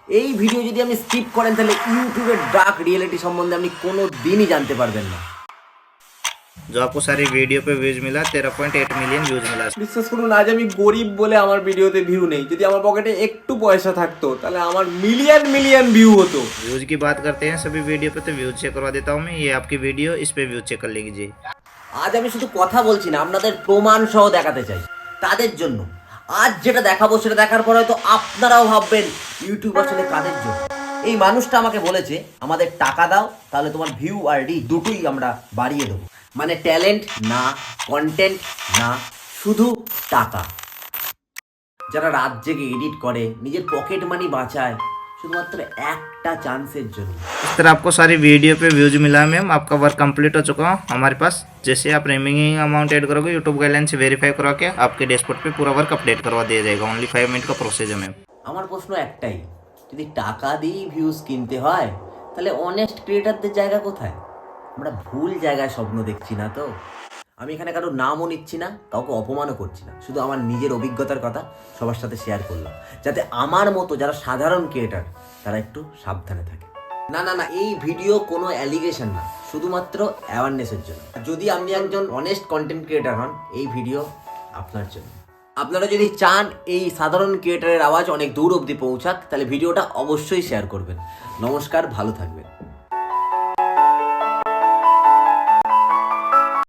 এই ভিডিও যদি আপনি স্কিপ করেন তাহলে ইউটিউবের ডার্ক রিয়েলিটি সম্বন্ধে আপনি কোনো দিনই জানতে পারবেন না। जो आपको सारी वीडियो पे व्यूज मिला 13.8 मिलियन व्यूज मिला। বিশ্বাস করুন, আজ আমি গরিব বলে আমার ভিডিওতে ভিউ নেই। যদি আমার পকেটে একটু পয়সা থাকতো তাহলে আমার মিলিয়ন মিলিয়ন ভিউ হতো। व्यूज की बात करते हैं सभी वीडियो पे, तो व्यूज चेक करवा देता हूँ मैं। ये आपकी वीडियो, इस पे व्यूज चेक कर लीजिए। আজ আমি শুধু কথা বলছি না, আপনাদের প্রমাণ সহ দেখাতে চাই। তাদের জন্য আজ যেটা দেখাবো সেটা দেখার পর হয়তো আপনারাও ভাববেন ইউটিউব আসলে কাদের জন্য। এই মানুষটা আমাকে বলেছে আমাদের টাকা দাও, তাহলে তোমার ভিউ আর রিচ দুটোই আমরা বাড়িয়ে দেবো। মানে ট্যালেন্ট না, কন্টেন্ট না, শুধু টাকা। যারা রাত জেগে এডিট করে, নিজের পকেট মানি বাঁচায় শুধুমাত্র একটা চান্সের জন্য। इस तरह आपको सारी वीडियो पे व्यूज मिला है मैम। आपका वर्क कंप्लीट हो चुका हमारे पास। जैसे आप रिमेनिंग अमाउंट ऐड करोगे, यूट्यूब गाइडलाइन से वेरीफाई करवा के आपके डैशबोर्ड पे पूरा वर्क अपडेट करवा दिया जाएगा। ओनली 5 मिनट का प्रोसेस है मैम। আমার প্রশ্ন একটাই, যদি টাকা দিয়ে ভিউজ কিনতে হয় তাহলে অনেস্ট ক্রিয়েটারদের জায়গা কোথায়? আমরা ভুল জায়গায় স্বপ্ন দেখছি না তো? আমি এখানে কারো নামও নিচ্ছি না, কাউকে অপমানও করছি না, শুধু আমার নিজের অভিজ্ঞতার কথা সবার সাথে শেয়ার করলাম, যাতে আমার মতো যারা সাধারণ ক্রিয়েটার তারা একটু সাবধানে থাকে। না না না, এই ভিডিও কোনো অ্যালিগেশন না, শুধুমাত্র অ্যাওয়ারনেসের জন্য। যদি আপনি একজন অনেস্ট কন্টেন্ট ক্রিয়েটার হন, এই ভিডিও আপনার জন্য। আপনারা যদি চান এই সাধারণ ক্রিয়েটারের আওয়াজ অনেক দূর অবধি পৌঁছাক, তাহলে ভিডিওটা অবশ্যই শেয়ার করবেন। নমস্কার, ভালো থাকবেন।